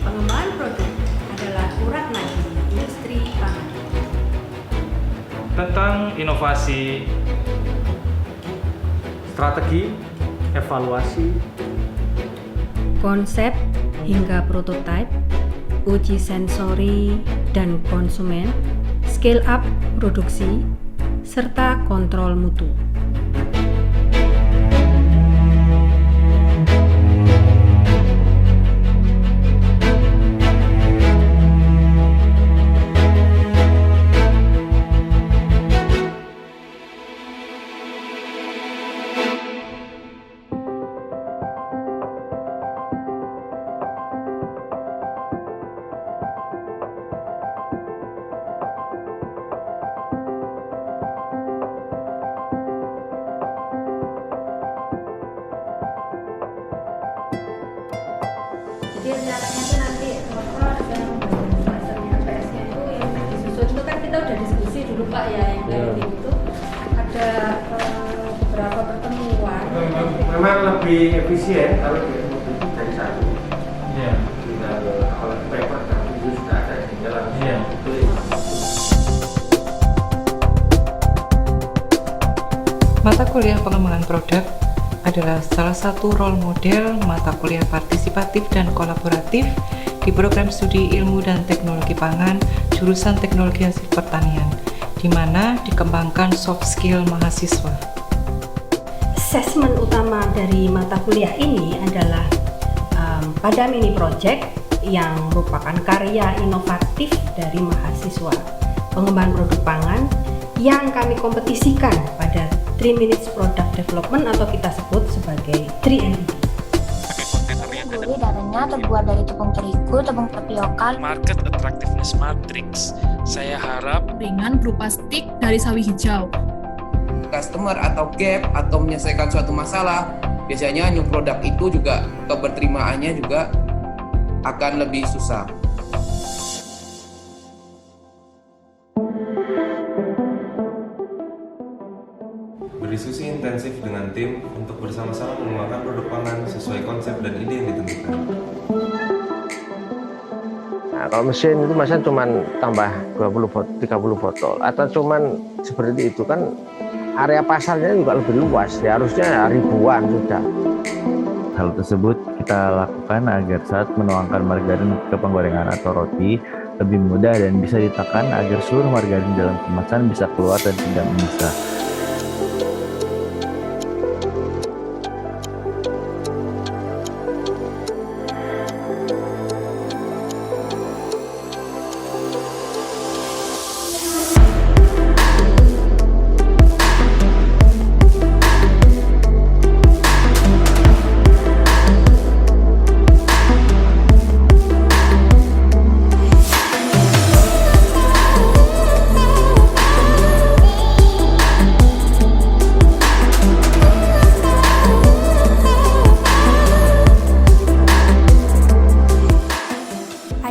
Pengembangan produk adalah urat nadi industri pangan. Tentang inovasi, Strategi, evaluasi, Konsep hingga prototipe, uji sensori dan konsumen, scale up produksi, serta kontrol mutu. Jadi rencananya itu nanti Bapak dan masternya PS-nya itu yang disusun itu kan kita udah diskusi dulu Pak ya yang dari tim itu ada beberapa pertemuan. memang lebih efisien kalau distribusi dari satu. ya, Tinggal kalau di paper kan itu sudah ada di dalam. ya. Mata kuliah pengembangan produk adalah salah satu role model mata kuliah partisipatif dan kolaboratif di program studi ilmu dan teknologi pangan jurusan teknologi hasil pertanian, di mana dikembangkan soft skill mahasiswa. Asesmen utama dari mata kuliah ini adalah pada mini project yang merupakan karya inovatif dari mahasiswa pengembangan produk pangan yang kami kompetisikan pada 3 minutes product development atau kita sebut sebagai 3MPD. Gurih dan renyah terbuat dari tepung terigu, tepung tapioka. Market Attractiveness Matrix. Saya harap ringan berupa stick dari sawi hijau. Customer atau gap atau menyelesaikan suatu masalah, biasanya new product itu juga keberterimaannya juga akan lebih susah. Berdiskusi intensif dengan tim untuk bersama-sama mengembangkan produk pangan sesuai konsep dan ide yang ditentukan. Nah, kalau mesin itu masa cuma tambah 20 botol, 30 botol atau cuman seperti itu kan area pasarnya juga lebih luas, ya harusnya ribuan sudah. Hal tersebut kita lakukan agar saat menuangkan margarin ke penggorengan atau roti lebih mudah dan bisa ditekan agar seluruh margarin dalam kemasan bisa keluar dan tidak menyisa.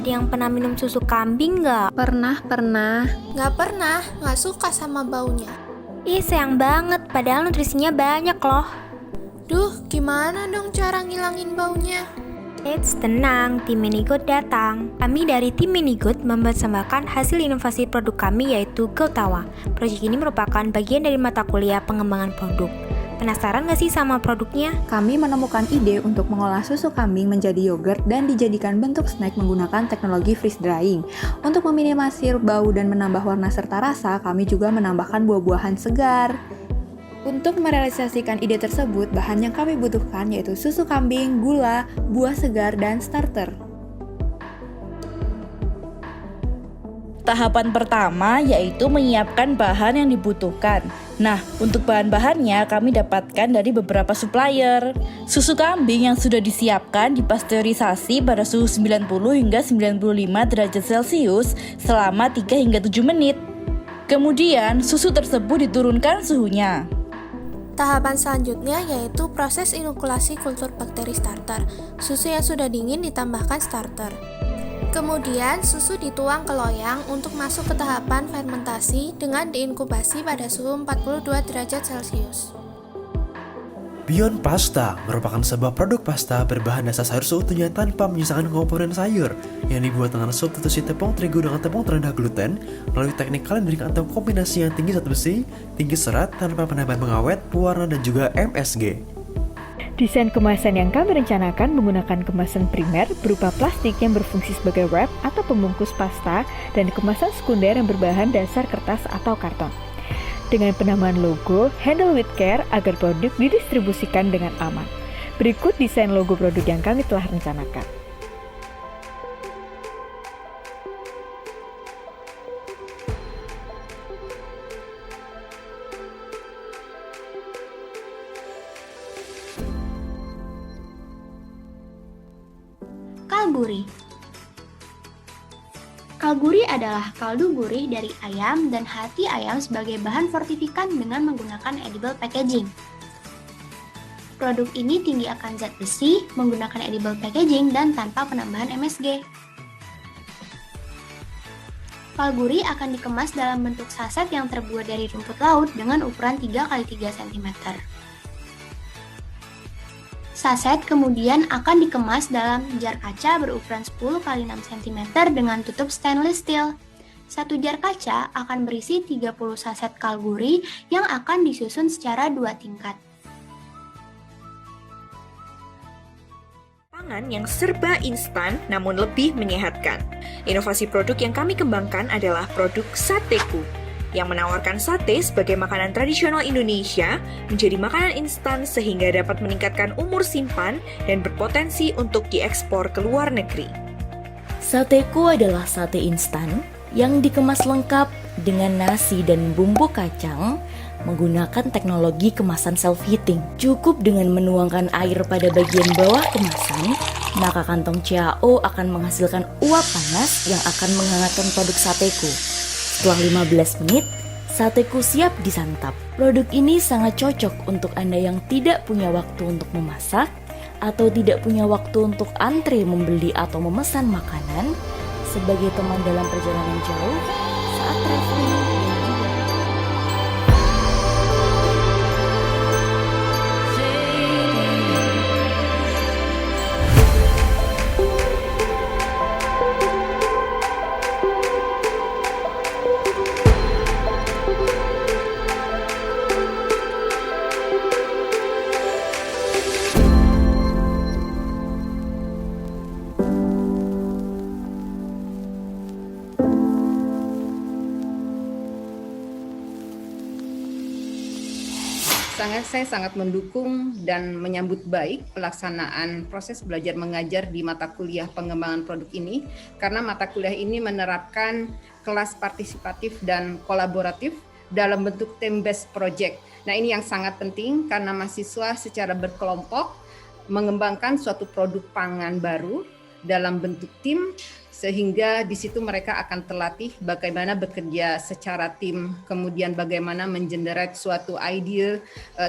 Ada yang pernah minum susu kambing nggak? Pernah. Nggak pernah, nggak suka sama baunya. Ih, sayang banget, padahal nutrisinya banyak loh. Duh, gimana dong cara ngilangin baunya? Eits, tenang, tim Minigood datang. Kami dari tim Minigood mempersembahkan hasil inovasi produk kami yaitu Geltawa. Proyek ini merupakan bagian dari mata kuliah pengembangan produk. Penasaran gak sih sama produknya? Kami menemukan ide untuk mengolah susu kambing menjadi yogurt dan dijadikan bentuk snack menggunakan teknologi freeze drying. Untuk meminimalisir bau dan menambah warna serta rasa, kami juga menambahkan buah-buahan segar. Untuk merealisasikan ide tersebut, bahan yang kami butuhkan yaitu susu kambing, gula, buah segar, dan starter. Tahapan pertama yaitu menyiapkan bahan yang dibutuhkan. Nah, untuk bahan-bahannya kami dapatkan dari beberapa supplier. Susu kambing yang sudah disiapkan dipasteurisasi pada suhu 90 hingga 95 derajat Celcius selama 3 hingga 7 menit. Kemudian, susu tersebut diturunkan suhunya. Tahapan selanjutnya yaitu proses inokulasi kultur bakteri starter. Susu yang sudah dingin ditambahkan starter. Kemudian susu dituang ke loyang untuk masuk ke tahapan fermentasi dengan diinkubasi pada suhu 42 derajat Celcius. Beyond Pasta merupakan sebuah produk pasta berbahan dasar sayur seutuhnya tanpa menyisakan komponen sayur yang dibuat dengan substitusi tepung terigu dengan tepung terendah gluten melalui teknik calendering atau kombinasi yang tinggi zat besi, tinggi serat tanpa penambahan pengawet, pewarna dan juga MSG. Desain kemasan yang kami rencanakan menggunakan kemasan primer berupa plastik yang berfungsi sebagai wrap atau pembungkus pasta dan kemasan sekunder yang berbahan dasar kertas atau karton. Dengan penambahan logo Handle with Care agar produk didistribusikan dengan aman. Berikut desain logo produk yang kami telah rencanakan. Kalguri. Kalguri adalah kaldu gurih dari ayam dan hati ayam sebagai bahan fortifikan dengan menggunakan edible packaging. Produk ini tinggi akan zat besi, menggunakan edible packaging dan tanpa penambahan MSG. Kalguri akan dikemas dalam bentuk saset yang terbuat dari rumput laut dengan ukuran 3x3 cm. Saset kemudian akan dikemas dalam jar kaca berukuran 10x6 cm dengan tutup stainless steel. Satu jar kaca akan berisi 30 saset kalguri yang akan disusun secara 2 tingkat. Pangan yang serba instan namun lebih menyehatkan. Inovasi produk yang kami kembangkan adalah produk Sateku, yang menawarkan sate sebagai makanan tradisional Indonesia menjadi makanan instan sehingga dapat meningkatkan umur simpan dan berpotensi untuk diekspor ke luar negeri. Sateku adalah sate instan yang dikemas lengkap dengan nasi dan bumbu kacang menggunakan teknologi kemasan self-heating. Cukup dengan menuangkan air pada bagian bawah kemasan, maka kantong CAO akan menghasilkan uap panas yang akan menghangatkan produk sateku. Setelah 15 menit, sateku siap disantap. Produk ini sangat cocok untuk Anda yang tidak punya waktu untuk memasak atau tidak punya waktu untuk antre membeli atau memesan makanan sebagai teman dalam perjalanan jauh saat traveling. Saya sangat mendukung dan menyambut baik pelaksanaan proses belajar mengajar di mata kuliah pengembangan produk ini, karena mata kuliah ini menerapkan kelas partisipatif dan kolaboratif dalam bentuk team-based project. Nah, ini yang sangat penting karena mahasiswa secara berkelompok mengembangkan suatu produk pangan baru dalam bentuk tim, sehingga di situ mereka akan terlatih bagaimana bekerja secara tim, kemudian bagaimana mengenerate suatu ide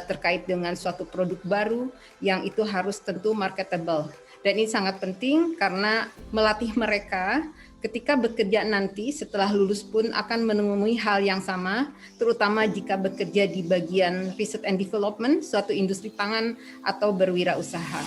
terkait dengan suatu produk baru yang itu harus tentu marketable. Dan ini sangat penting karena melatih mereka ketika bekerja nanti setelah lulus pun akan menemui hal yang sama, terutama jika bekerja di bagian research and development, suatu industri pangan atau berwirausaha.